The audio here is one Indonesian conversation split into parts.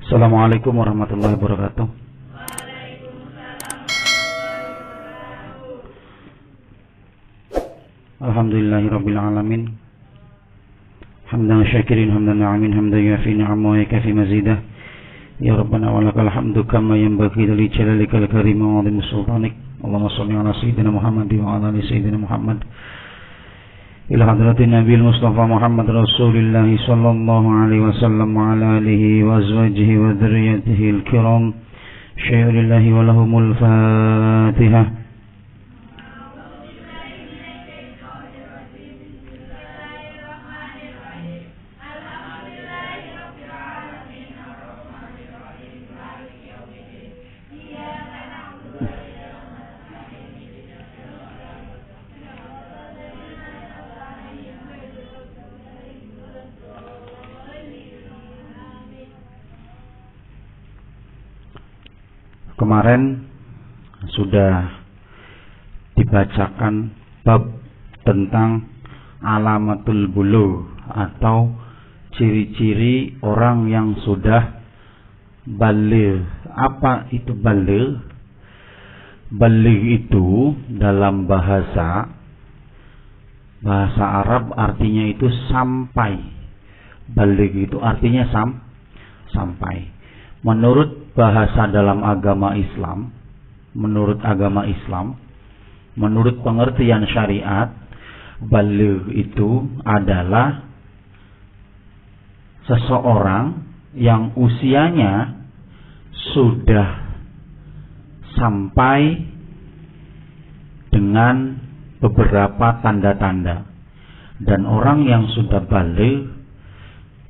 Assalamualaikum warahmatullahi wabarakatuh. Alhamdulillahirabbil alamin. Hamdan syakirin hamdan na'imin hamdan yafi ni'amahu wa yakafi mazidah. Ya Rabbana wa lakal hamdu kama yanbaghi li jalalikal karim wa 'azimi sultanik. Allahumma shalli ala sayyidina Muhammad wa ala ali sayyidina Muhammad. Ila hadratin Nabil Mustafa Muhammad Rasulullah sallallahu alaihi wasallam wa ala alihi wa azwajihi wa dzurriyyatihi al-kiram. Syai'ulillahi wa lahumul Fatihah. Kemarin sudah dibacakan bab tentang alamatul bulugh atau ciri-ciri orang yang sudah baligh. Apa itu baligh? Baligh itu dalam bahasa Arab artinya itu sampai. Baligh itu artinya sampai. Menurut bahasa dalam agama Islam, menurut pengertian syariat, baligh itu adalah seseorang yang usianya sudah sampai dengan beberapa tanda-tanda. Dan orang yang sudah baligh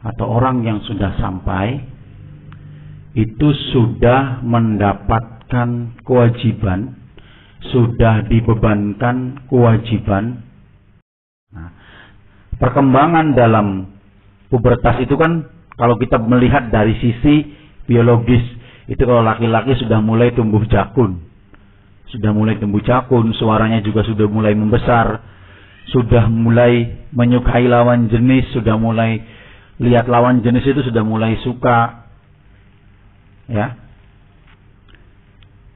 atau orang yang sudah sampai itu sudah mendapatkan kewajiban, sudah dibebankan kewajiban. Nah, perkembangan dalam pubertas itu kan kalau kita melihat dari sisi biologis, itu kalau laki-laki sudah mulai tumbuh jakun, suaranya juga sudah mulai membesar, sudah mulai menyukai lawan jenis, sudah mulai lihat lawan jenis itu sudah mulai suka. Ya,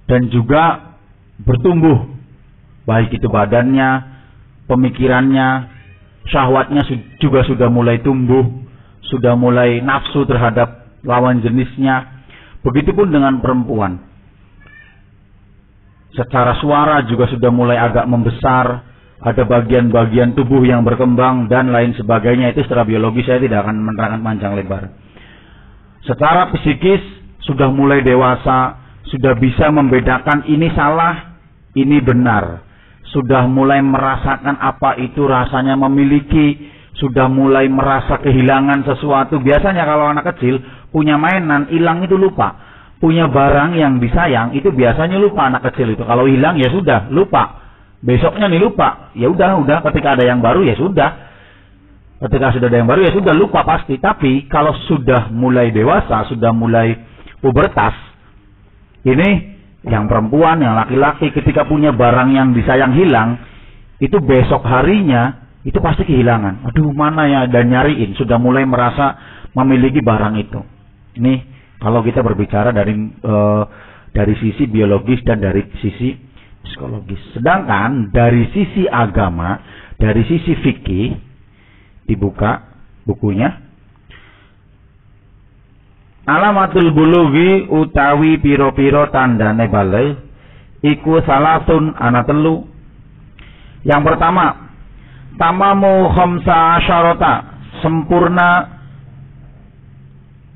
dan juga bertumbuh, baik itu badannya, pemikirannya, syahwatnya juga sudah mulai tumbuh, sudah mulai nafsu terhadap lawan jenisnya. Begitupun dengan perempuan, secara suara juga sudah mulai agak membesar, ada bagian-bagian tubuh yang berkembang dan lain sebagainya. Itu secara biologis, saya tidak akan menerangkan panjang lebar. Secara psikis sudah mulai dewasa, sudah bisa membedakan ini salah, ini benar. Sudah mulai merasakan apa itu rasanya memiliki, sudah mulai merasa kehilangan sesuatu. Biasanya kalau anak kecil punya mainan, hilang itu lupa. Punya barang yang disayang, itu biasanya lupa anak kecil itu. Kalau hilang ya sudah, lupa. Besoknya nih lupa. Ya udah, ketika ada yang baru ya sudah. Ketika sudah ada yang baru ya sudah, lupa pasti. Tapi kalau sudah mulai dewasa, sudah mulai pubertas, ini yang perempuan, yang laki-laki, ketika punya barang yang disayang hilang, itu besok harinya itu pasti kehilangan. Aduh, mana ya, dan nyariin, sudah mulai merasa memiliki barang itu. Ini kalau kita berbicara dari sisi biologis dan dari sisi psikologis. Sedangkan dari sisi agama, dari sisi fikih, dibuka bukunya. Alamatul bulughi utawi piro-piro tandane baligh iku salatun ana telu. Yang pertama, tamamu khamsa asyarata, sempurna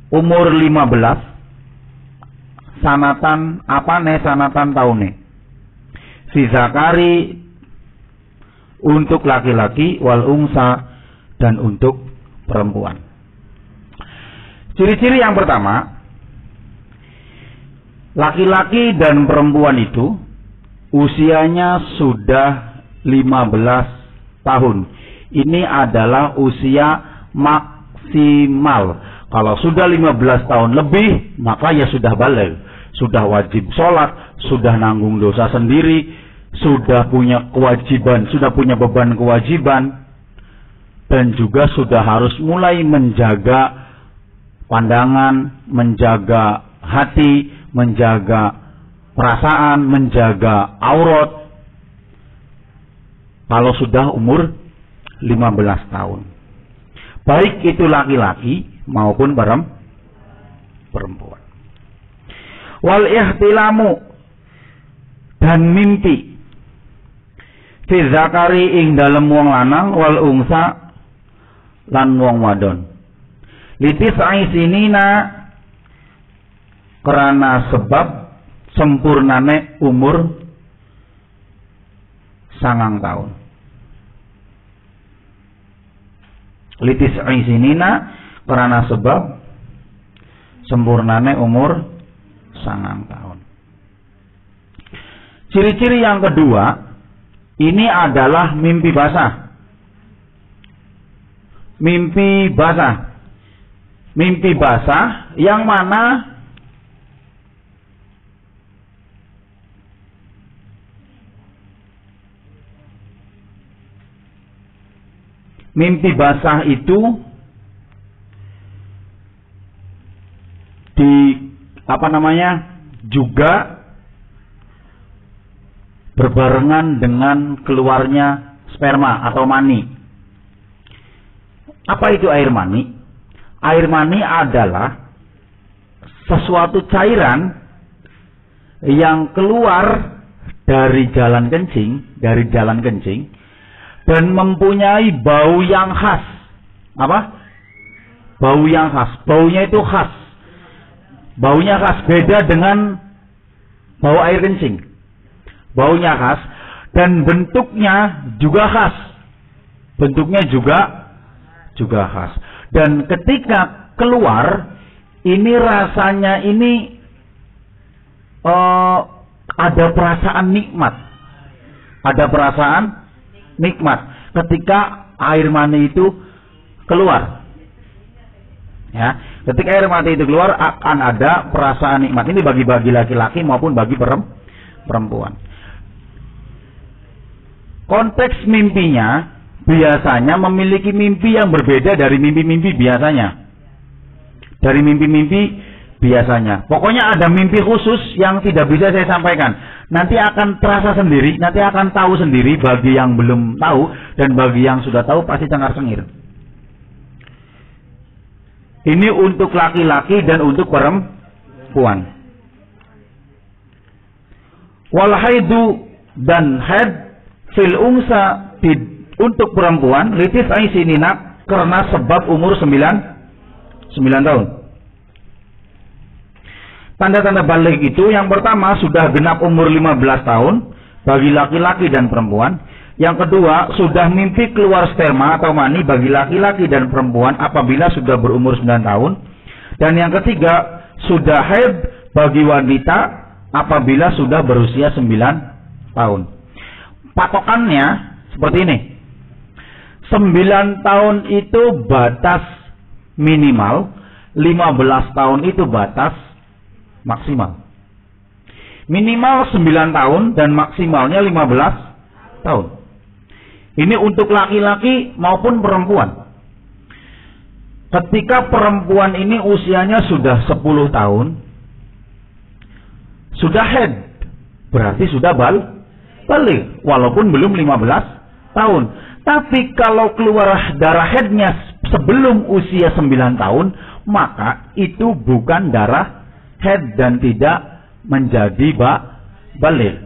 umur 15. Sanatan apane, sanatan taune. Si zakari untuk laki-laki, wal unsa dan untuk perempuan. Ciri-ciri yang pertama, laki-laki dan perempuan itu usianya sudah 15 tahun. Ini adalah usia maksimal. Kalau sudah 15 tahun lebih, maka ya sudah baligh. Sudah wajib sholat, sudah nanggung dosa sendiri, sudah punya kewajiban, sudah punya beban kewajiban, dan juga sudah harus mulai menjaga pandangan, menjaga hati, menjaga perasaan, menjaga aurat. Kalau sudah umur 15 tahun. Baik itu laki-laki maupun perempuan. Wal ihtilamu, dan mimpi fi zakari ing dalem wong lanang wal ungsa lan wong wadon. Litisai sinina, karena sebab sempurnane umur 9 tahun. Litisai sinina, karena sebab sempurnane umur 9 tahun. Ciri-ciri yang kedua, ini adalah mimpi basah. Mimpi basah. Mimpi basah yang mana mimpi basah itu juga berbarengan dengan keluarnya sperma atau mani. Apa itu air mani? Air mani adalah sesuatu cairan yang keluar dari jalan kencing, dan mempunyai bau yang khas. Apa? Bau yang khas. Baunya itu khas. Baunya khas, beda dengan bau air kencing. Baunya khas dan bentuknya juga khas. Bentuknya juga khas. Dan ketika keluar, ini rasanya ini ada perasaan nikmat. Ada perasaan nikmat ketika air mani itu keluar. Ya, ketika air mani itu keluar akan ada perasaan nikmat. Ini bagi laki-laki maupun bagi perempuan. Konteks mimpinya biasanya memiliki mimpi yang berbeda dari mimpi-mimpi biasanya. Dari mimpi-mimpi biasanya. Pokoknya ada mimpi khusus yang tidak bisa saya sampaikan. Nanti akan terasa sendiri, nanti akan tahu sendiri bagi yang belum tahu, dan bagi yang sudah tahu pasti cengar-cengir. Ini untuk laki-laki dan untuk perempuan. Wal haidu, dan haid fil unsa untuk perempuan litis aisinina, karena sebab umur 9 tahun. Tanda-tanda balik itu, yang pertama sudah genap umur 15 tahun bagi laki-laki dan perempuan. Yang kedua, sudah mimpi keluar sperma atau mani bagi laki-laki dan perempuan apabila sudah berumur 9 tahun. Dan yang ketiga, sudah haid bagi wanita apabila sudah berusia 9 tahun. Patokannya seperti ini. 9 tahun itu batas minimal, 15 tahun itu batas maksimal. Minimal 9 tahun dan maksimalnya 15 tahun. Ini untuk laki-laki maupun perempuan. Ketika perempuan ini usianya sudah 10 tahun, sudah haid, berarti sudah balik, walaupun belum 15 tahun. Tapi kalau keluar darah haidnya sebelum usia 9 tahun, maka itu bukan darah haid dan tidak menjadi balik.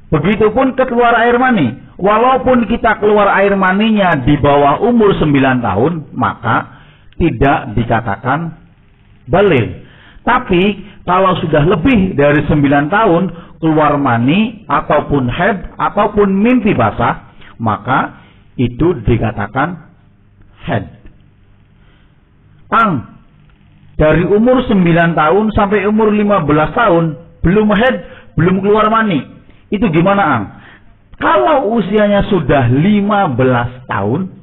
Begitupun keluar air mani. Walaupun kita keluar air maninya di bawah umur 9 tahun, maka tidak dikatakan balik. Tapi kalau sudah lebih dari 9 tahun keluar mani ataupun haid ataupun mimpi basah, maka itu dikatakan haid. Dari umur 9 tahun sampai umur 15 tahun belum haid, belum keluar mani. Itu gimana, Ang? Kalau usianya sudah 15 tahun,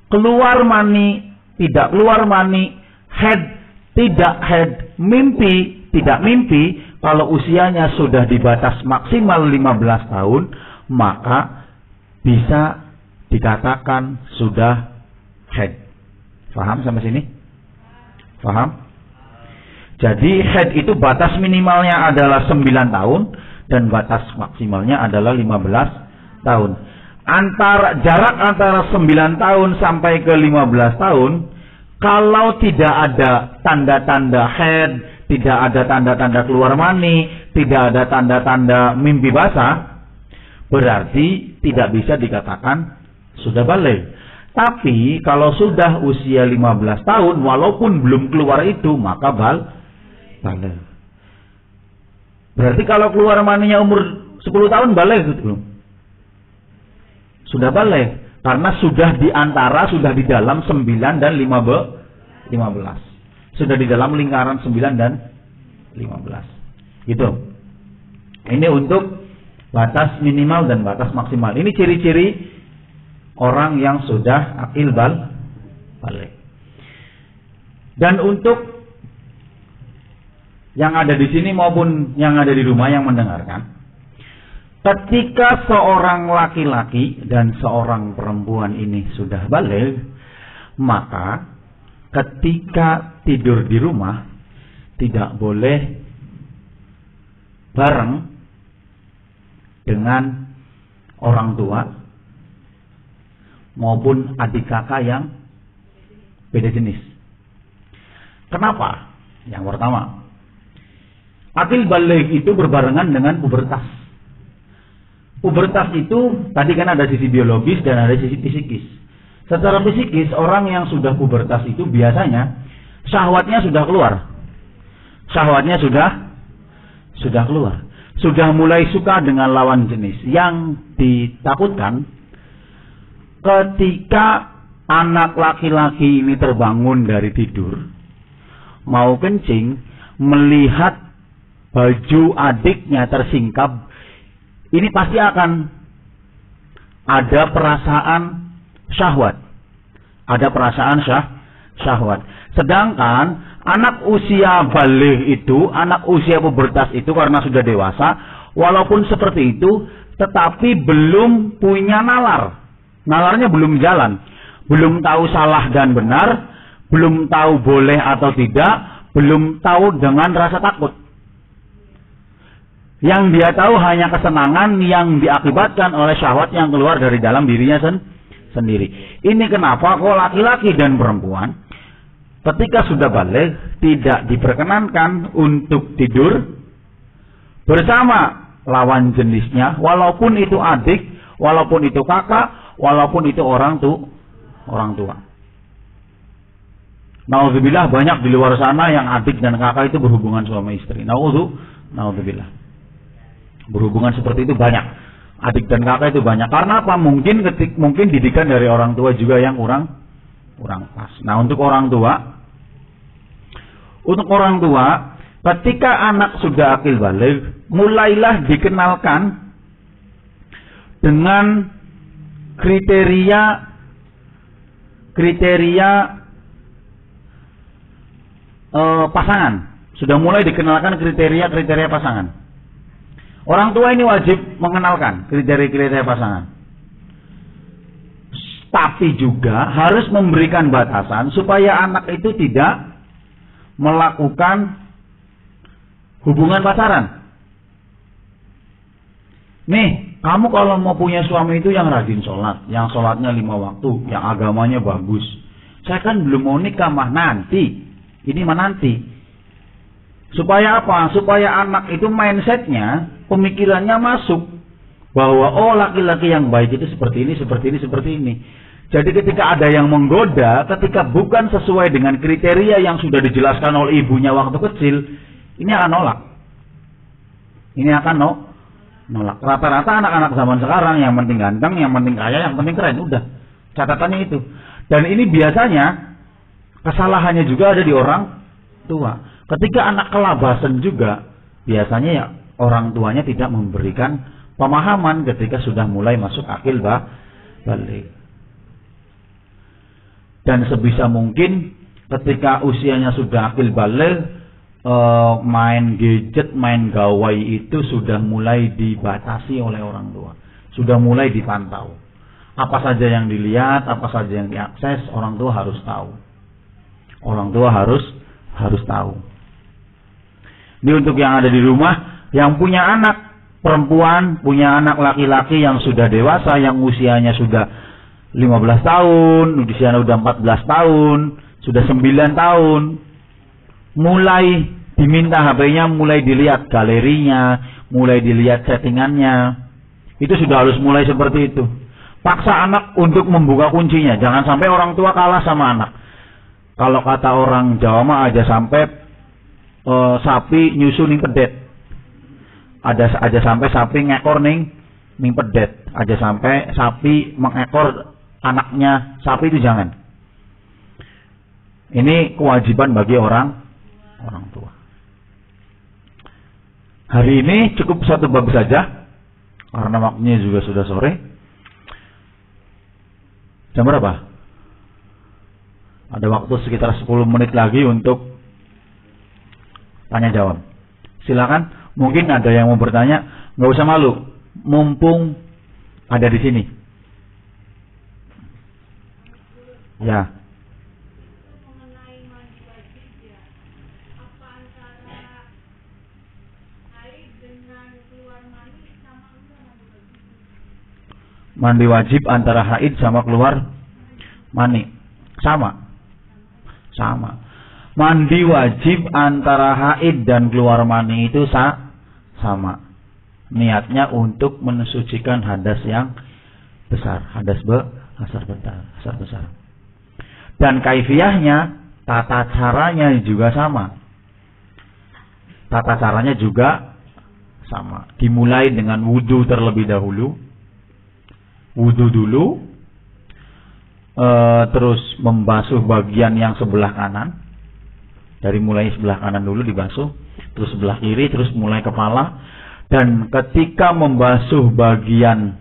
keluar mani, tidak keluar mani, haid, tidak haid, mimpi, tidak mimpi, kalau usianya sudah di batas maksimal 15 tahun, maka bisa dikatakan sudah haid. Paham sampai sini? Paham? Jadi haid itu batas minimalnya adalah 9 tahun dan batas maksimalnya adalah 15 tahun. Jarak antara 9 tahun sampai ke 15 tahun, kalau tidak ada tanda-tanda haid, tidak ada tanda-tanda keluar mani, tidak ada tanda-tanda mimpi basah, berarti tidak bisa dikatakan sudah balik. Tapi kalau sudah usia 15 tahun, walaupun belum keluar itu, maka balik. Berarti kalau keluar maninya umur 10 tahun balik gitu. Sudah balik. Karena sudah sudah di dalam 9 dan 15. Sudah di dalam lingkaran 9 dan 15. Gitu. Ini untuk batas minimal dan batas maksimal. Ini ciri-ciri orang yang sudah akil balik. Dan untuk yang ada di sini maupun yang ada di rumah yang mendengarkan, ketika seorang laki-laki dan seorang perempuan ini sudah balik, maka ketika tidur di rumah tidak boleh bareng dengan orang tua maupun adik kakak yang beda jenis. Kenapa? Yang pertama, akil balik itu berbarengan dengan pubertas. Pubertas itu tadi kan ada sisi biologis dan ada sisi psikis. Secara psikis, orang yang sudah pubertas itu biasanya syahwatnya sudah keluar. Syahwatnya sudah keluar. Sudah mulai suka dengan lawan jenis. Yang ditakutkan ketika anak laki-laki ini terbangun dari tidur, mau kencing, melihat baju adiknya tersingkap, ini pasti akan ada perasaan syahwat. Ada perasaan syahwat. Sedangkan anak usia balik itu, anak usia pubertas itu karena sudah dewasa, walaupun seperti itu, tetapi belum punya nalar. Nalarnya belum jalan. Belum tahu salah dan benar, belum tahu boleh atau tidak, belum tahu dengan rasa takut. Yang dia tahu hanya kesenangan yang diakibatkan oleh syahwat yang keluar dari dalam dirinya sendiri. Ini kenapa kok laki-laki dan perempuan ketika sudah balik tidak diperkenankan untuk tidur bersama lawan jenisnya, walaupun itu adik, walaupun itu kakak, walaupun itu orang tua. Nauzubillah, banyak di luar sana yang adik dan kakak itu berhubungan suami istri. Nauzubillah. Berhubungan seperti itu banyak. Adik dan kakak itu banyak. Karena apa? Mungkin didikan dari orang tua juga yang kurang pas. Nah, untuk orang tua, ketika anak sudah akil balik, mulailah dikenalkan dengan kriteria pasangan. Sudah mulai dikenalkan kriteria pasangan. Orang tua ini wajib mengenalkan kriteria pasangan. Tapi juga harus memberikan batasan supaya anak itu tidak melakukan hubungan pacaran. Nih, kamu kalau mau punya suami itu yang rajin sholat, yang sholatnya 5 waktu, yang agamanya bagus. Saya kan belum mau nikah mah nanti. Ini mah nanti. Supaya apa? Supaya anak itu mindsetnya, pemikirannya masuk bahwa oh laki-laki yang baik itu seperti ini. Jadi ketika ada yang menggoda, ketika bukan sesuai dengan kriteria yang sudah dijelaskan oleh ibunya waktu kecil, ini akan nolak. Nolak. Rata-rata anak-anak zaman sekarang yang penting ganteng, yang penting kaya, yang penting keren, udah. Catatannya itu. Dan ini biasanya kesalahannya juga ada di orang tua. Ketika anak kelabasan juga, biasanya ya orang tuanya tidak memberikan pemahaman ketika sudah mulai masuk akil balik. Dan sebisa mungkin ketika usianya sudah akil balik, main gadget, main gawai itu sudah mulai dibatasi oleh orang tua. Sudah mulai dipantau. Apa saja yang dilihat, apa saja yang diakses, orang tua harus tahu. Orang tua harus tahu. Ini untuk yang ada di rumah, yang punya anak perempuan, punya anak laki-laki yang sudah dewasa, yang usianya sudah 15 tahun, usianya sudah 14 tahun, sudah 9 tahun, mulai diminta HP-nya, mulai dilihat galerinya, mulai dilihat settingannya. Itu sudah harus mulai seperti itu. Paksa anak untuk membuka kuncinya. Jangan sampai orang tua kalah sama anak. Kalau kata orang Jawa mah aja sampai sapi nyusu ning pedet. Aja sampai sapi ngekor ning pedet. Aja sampai sapi mengekor anaknya sapi, itu jangan. Ini kewajiban bagi orang tua. Hari ini cukup satu bab saja karena waktunya juga sudah sore. Jam berapa? Ada waktu sekitar 10 menit lagi untuk tanya jawab. Silakan, mungkin ada yang mau bertanya, nggak usah malu, mumpung ada di sini. Ya. Mandi wajib antara haid sama keluar mani. Sama. Mandi wajib antara haid dan keluar mani itu sama. Niatnya untuk mensucikan hadas yang besar. Hadas besar. Dan kaifiyahnya, tata caranya juga sama. Dimulai dengan wudu terlebih dahulu. Wudu dulu, terus membasuh bagian yang sebelah kanan, dari mulai sebelah kanan dulu dibasuh, terus sebelah kiri, terus mulai kepala, dan ketika membasuh bagian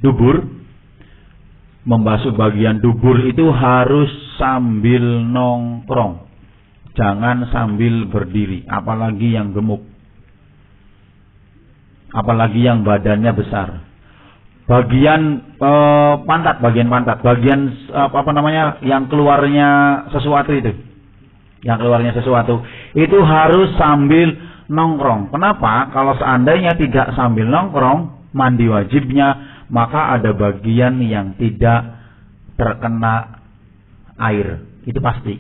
dubur itu harus sambil nongkrong, jangan sambil berdiri, apalagi yang gemuk, apalagi yang badannya besar. Bagian pantat, yang keluarnya sesuatu itu harus sambil nongkrong. Kenapa? Kalau seandainya tidak sambil nongkrong, mandi wajibnya, maka ada bagian yang tidak terkena air, itu pasti.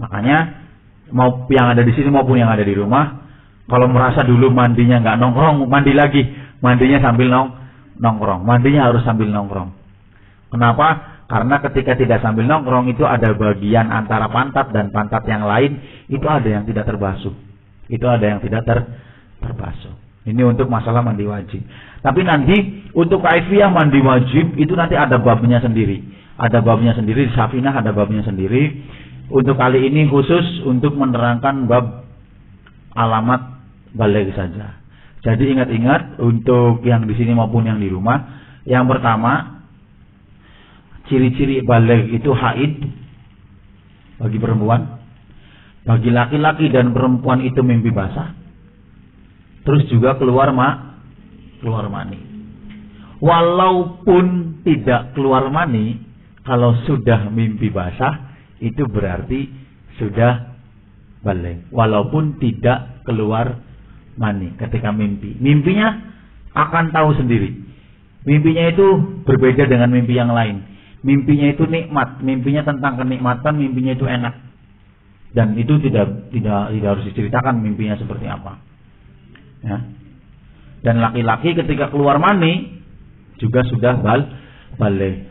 Makanya mau yang ada di sini maupun yang ada di rumah, kalau merasa dulu mandinya nggak nongkrong, mandi lagi. Mandinya sambil nongkrong. Mandinya harus sambil nongkrong. Kenapa? Karena ketika tidak sambil nongkrong itu ada bagian antara pantat dan pantat yang lain itu ada yang tidak terbasuh. Ini untuk masalah mandi wajib. Tapi nanti untuk kaifiyah mandi wajib itu nanti ada babnya sendiri. Di Safinah ada babnya sendiri. Untuk kali ini khusus untuk menerangkan bab alamat baligh saja. Jadi ingat-ingat untuk yang di sini maupun yang di rumah. Yang pertama, ciri-ciri baligh itu haid bagi perempuan. Bagi laki-laki dan perempuan itu mimpi basah. Terus juga keluar mani. Walaupun tidak keluar mani, kalau sudah mimpi basah itu berarti sudah baligh. Walaupun tidak keluar mani ketika mimpinya akan tahu sendiri. Mimpinya itu berbeda dengan mimpi yang lain. Mimpinya itu nikmat, mimpinya tentang kenikmatan, mimpinya itu enak. Dan itu tidak harus diceritakan mimpinya seperti apa. Ya. Dan laki-laki ketika keluar mani juga sudah baligh.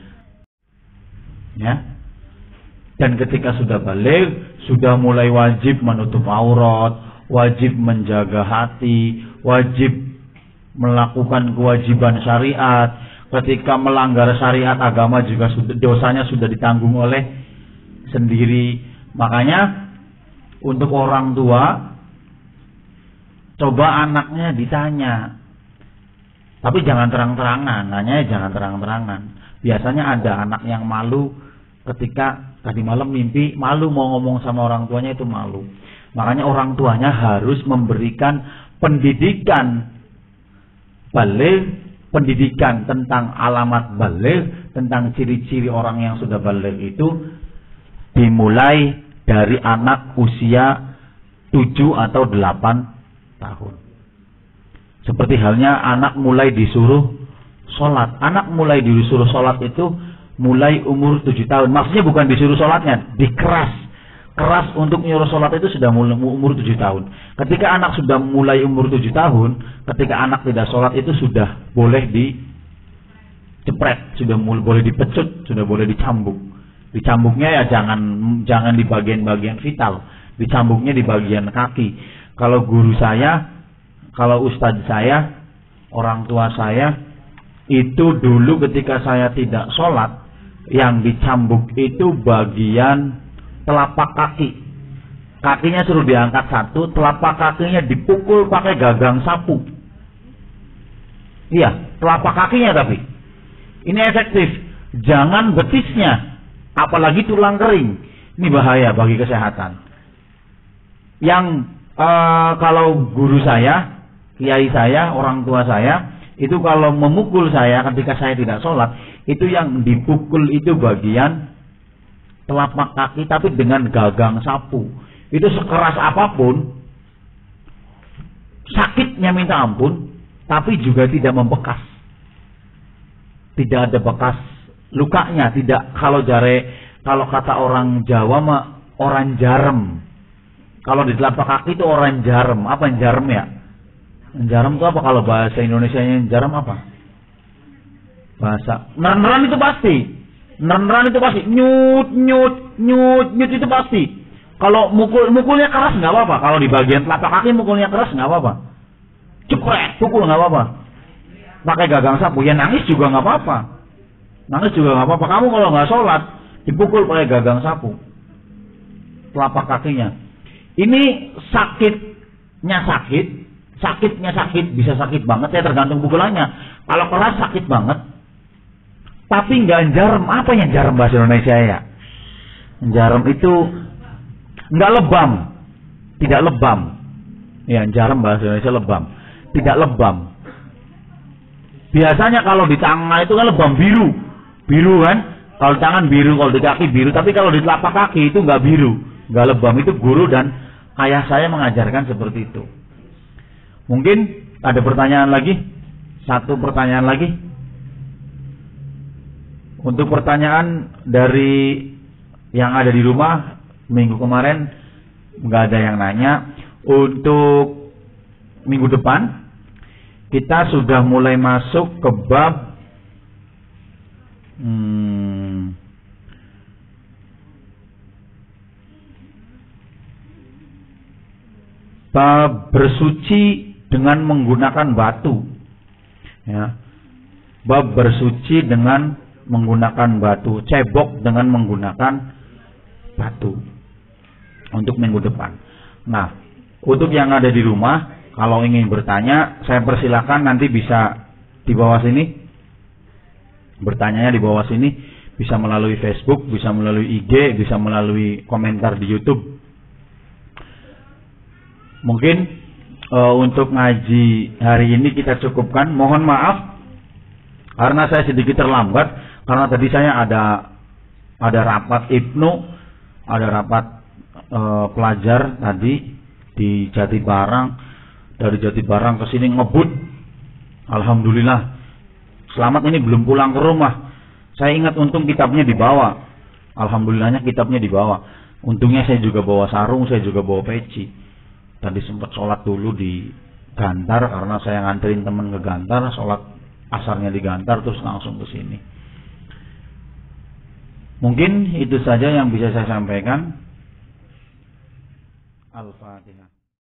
Ya. Dan ketika sudah baligh, sudah mulai wajib menutup aurat, wajib menjaga hati, wajib melakukan kewajiban syariat. Ketika melanggar syariat agama juga dosanya sudah ditanggung oleh sendiri. Makanya untuk orang tua, coba anaknya ditanya, tapi jangan terang-terangan. Nanya jangan terang-terangan. Biasanya ada anak yang malu ketika tadi malam mimpi, malu mau ngomong sama orang tuanya, itu malu. Makanya orang tuanya harus memberikan pendidikan baligh, pendidikan tentang alamat baligh, tentang ciri-ciri orang yang sudah baligh itu dimulai dari anak usia 7 atau 8 tahun. Seperti halnya anak mulai disuruh sholat. Anak mulai disuruh sholat itu mulai umur 7 tahun. Maksudnya bukan disuruh sholatnya, dikeras. Keras untuk nyuruh sholat itu sudah mulai umur 7 tahun. Ketika anak sudah mulai umur 7 tahun, ketika anak tidak sholat itu sudah boleh dicepret, sudah boleh dipecut, sudah boleh dicambuk. Dicambuknya ya jangan di bagian-bagian vital, dicambuknya di bagian kaki. Kalau guru saya, kalau ustadz saya, orang tua saya, itu dulu ketika saya tidak sholat, yang dicambuk itu bagian telapak kaki. Kakinya suruh diangkat satu, telapak kakinya dipukul pakai gagang sapu. Iya, telapak kakinya tapi. Ini efektif. Jangan betisnya, apalagi tulang kering. Ini bahaya bagi kesehatan. Yang kalau guru saya, kiai saya, orang tua saya, itu kalau memukul saya ketika saya tidak sholat, itu yang dipukul itu bagian telapak kaki tapi dengan gagang sapu. Itu sekeras apapun, sakitnya minta ampun, tapi juga tidak membekas. Tidak ada bekas lukanya, tidak. Kalau kata orang Jawa mah orang jarem. Kalau di telapak kaki itu orang jarem. Apa jarem ya? Jarem itu apa kalau bahasa Indonesianya jarem apa? Bahasa neran itu pasti. Neran itu pasti, nyut itu pasti. Kalau mukulnya keras nggak apa-apa. Kalau di bagian telapak kaki mukulnya keras nggak apa-apa. Cepret, pukul nggak apa-apa. Pakai gagang sapu, ya nangis juga nggak apa-apa. Nangis juga nggak apa-apa. Kamu kalau nggak sholat, dipukul pakai gagang sapu, telapak kakinya. Ini sakitnya sakit, bisa sakit banget. Ya tergantung pukulannya. Kalau keras sakit banget. Tapi nggak jarem. Apa yang jarem bahasa Indonesia ya? Jarem itu nggak lebam, tidak lebam. Ya, jarem bahasa Indonesia lebam, tidak lebam. Biasanya kalau di tangan itu kan lebam biru kan? Kalau di tangan biru, kalau di kaki biru. Tapi kalau di telapak kaki itu nggak biru, nggak lebam. Itu guru dan ayah saya mengajarkan seperti itu. Mungkin ada pertanyaan lagi? Satu pertanyaan lagi. Untuk pertanyaan dari yang ada di rumah, minggu kemarin nggak ada yang nanya. Untuk minggu depan kita sudah mulai masuk ke bab bab bersuci dengan menggunakan batu. Ya. Bab bersuci dengan menggunakan batu, cebok dengan menggunakan batu untuk minggu depan. Nah, untuk yang ada di rumah, kalau ingin bertanya, saya persilakan nanti bisa di bawah sini. Bertanyanya di bawah sini, bisa melalui Facebook, bisa melalui IG, bisa melalui komentar di YouTube. Mungkin untuk ngaji hari ini kita cukupkan. Mohon maaf karena saya sedikit terlambat. Karena tadi saya ada rapat Ibnu, ada rapat pelajar tadi di Jatibarang. Dari Jatibarang ke sini ngebut. Alhamdulillah. Selamat ini belum pulang ke rumah. Saya ingat untung kitabnya dibawa. Alhamdulillahnya kitabnya dibawa. Untungnya saya juga bawa sarung, saya juga bawa peci. Tadi sempat sholat dulu di Gantar karena saya nganterin teman ke Gantar, sholat asarnya di Gantar terus langsung ke sini. Mungkin itu saja yang bisa saya sampaikan. Al-Fatihah.